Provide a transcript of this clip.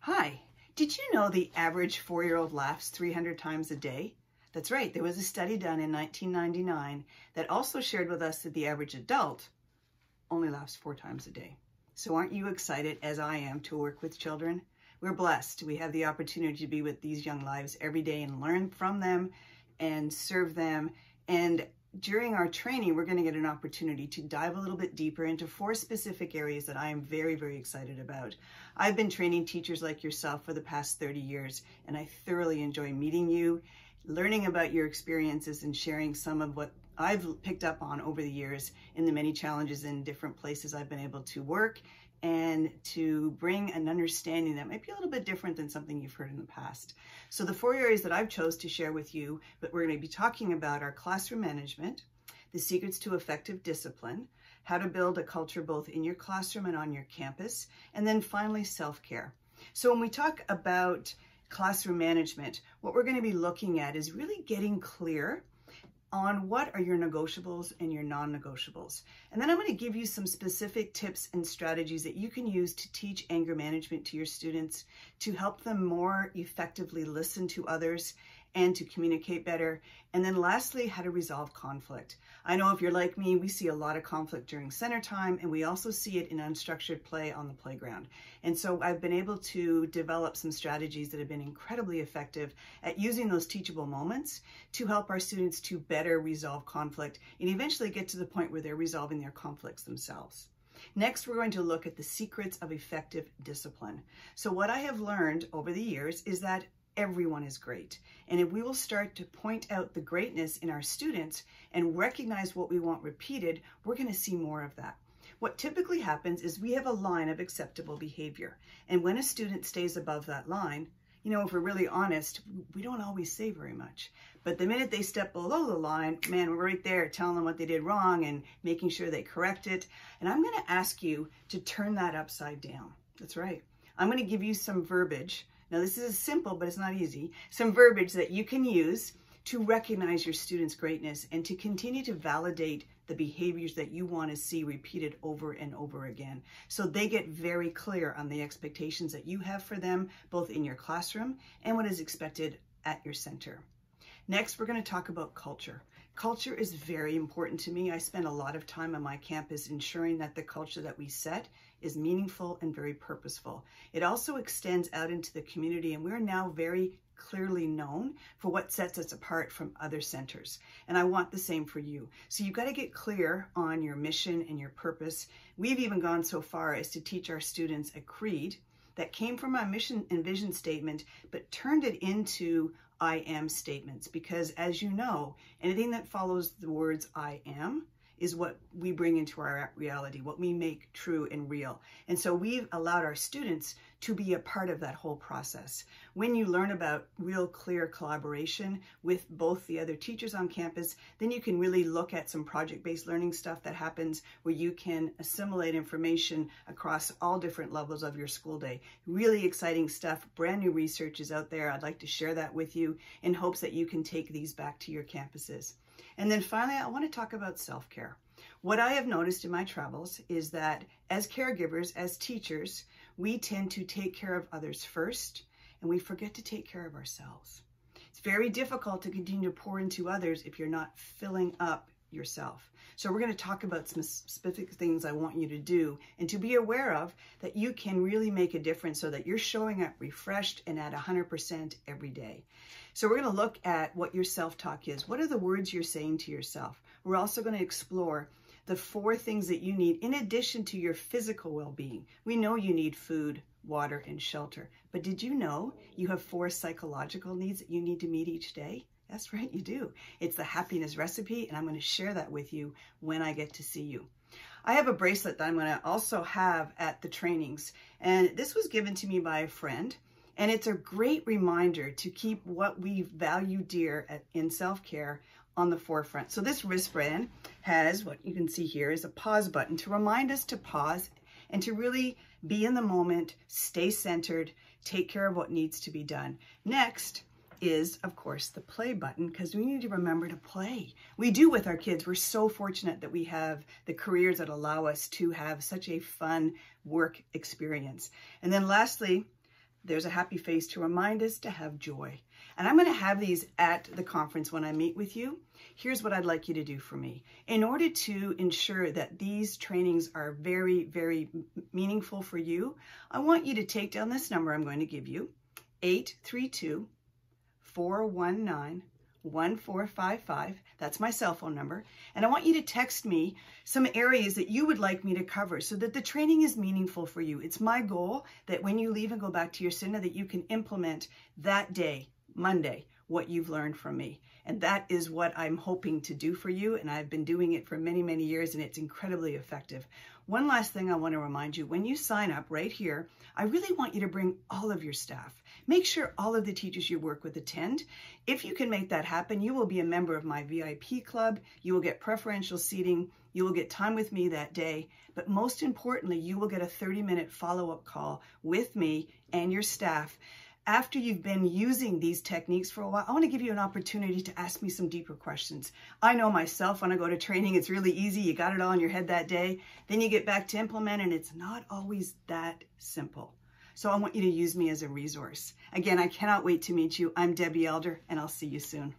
Hi, did you know the average 4-year-old laughs 300 times a day? That's right, there was a study done in 1999 that also shared with us that the average adult only laughs 4 times a day. So aren't you excited, as I am, to work with children? We're blessed. We have the opportunity to be with these young lives every day and learn from them and serve them. And during our training, we're going to get an opportunity to dive a little bit deeper into 4 specific areas that I am very, very excited about. I've been training teachers like yourself for the past 30 years, and I thoroughly enjoy meeting you, learning about your experiences, and sharing some of what I've picked up on over the years in the many challenges in different places I've been able to work, and to bring an understanding that might be a little bit different than something you've heard in the past. So the 4 areas that I've chose to share with you, but we're going to be talking about are classroom management, the secrets to effective discipline, how to build a culture both in your classroom and on your campus, and then finally self-care. So when we talk about classroom management, what we're going to be looking at is really getting clear on what are your negotiables and your non-negotiables. And then I'm going to give you some specific tips and strategies that you can use to teach anger management to your students, to help them more effectively listen to others and to communicate better. And then lastly, how to resolve conflict. I know if you're like me, we see a lot of conflict during center time, and we also see it in unstructured play on the playground. And so I've been able to develop some strategies that have been incredibly effective at using those teachable moments to help our students to better resolve conflict and eventually get to the point where they're resolving their conflicts themselves. Next, we're going to look at the secrets of effective discipline. So what I have learned over the years is that everyone is great. And if we will start to point out the greatness in our students and recognize what we want repeated, we're going to see more of that. What typically happens is we have a line of acceptable behavior. And when a student stays above that line, you know, if we're really honest, we don't always say very much. But the minute they step below the line, man, we're right there telling them what they did wrong and making sure they correct it. And I'm going to ask you to turn that upside down. That's right. I'm going to give you some verbiage. Now, this is simple, but it's not easy. Some verbiage that you can use to recognize your students' greatness and to continue to validate the behaviors that you want to see repeated over and over again. So they get very clear on the expectations that you have for them, both in your classroom and what is expected at your center. Next, we're going to talk about culture. Culture is very important to me. I spend a lot of time on my campus ensuring that the culture that we set is meaningful and very purposeful. It also extends out into the community, and we're now very clearly known for what sets us apart from other centers. And I want the same for you. So you've got to get clear on your mission and your purpose. We've even gone so far as to teach our students a creed that came from our mission and vision statement, but turned it into I am statements, because as you know, anything that follows the words I am is what we bring into our reality, what we make true and real. And so we've allowed our students to be a part of that whole process. When you learn about real clear collaboration with both the other teachers on campus, then you can really look at some project-based learning stuff that happens where you can assimilate information across all different levels of your school day. Really exciting stuff. Brand new research is out there. I'd like to share that with you in hopes that you can take these back to your campuses. And then finally, I want to talk about self-care. What I have noticed in my travels is that as caregivers, as teachers, we tend to take care of others first, and we forget to take care of ourselves. It's very difficult to continue to pour into others if you're not filling up yourself. So we're going to talk about some specific things I want you to do and to be aware of that you can really make a difference so that you're showing up refreshed and at 100% every day. So we're going to look at what your self-talk is. What are the words you're saying to yourself? We're also going to explore the 4 things that you need in addition to your physical well-being. We know you need food, water, and shelter. But did you know you have 4 psychological needs that you need to meet each day? That's right, you do. It's the happiness recipe, and I'm going to share that with you when I get to see you. I have a bracelet that I'm going to also have at the trainings, and this was given to me by a friend, and it's a great reminder to keep what we value dear in self-care on the forefront. So this wristband has, what you can see here is a pause button to remind us to pause and to really be in the moment, stay centered, take care of what needs to be done. Next is, of course, the play button, because we need to remember to play. We do with our kids. We're so fortunate that we have the careers that allow us to have such a fun work experience. And then lastly, there's a happy face to remind us to have joy. And I'm going to have these at the conference when I meet with you. Here's what I'd like you to do for me. In order to ensure that these trainings are very, very meaningful for you, I want you to take down this number I'm going to give you, 832-419-1455. That's my cell phone number. And I want you to text me some areas that you would like me to cover so that the training is meaningful for you. It's my goal that when you leave and go back to your Cinna, that you can implement that day, Monday, what you've learned from me. And that is what I'm hoping to do for you. And I've been doing it for many, many years, and it's incredibly effective. One last thing I want to remind you, when you sign up right here, I really want you to bring all of your staff. Make sure all of the teachers you work with attend. If you can make that happen, you will be a member of my VIP club. You will get preferential seating. You will get time with me that day. But most importantly, you will get a 30-minute follow-up call with me and your staff. After you've been using these techniques for a while, I want to give you an opportunity to ask me some deeper questions. I know myself, when I go to training, it's really easy. You got it all in your head that day. Then you get back to implement, and it's not always that simple. So I want you to use me as a resource. Again, I cannot wait to meet you. I'm Debbie Elder, and I'll see you soon.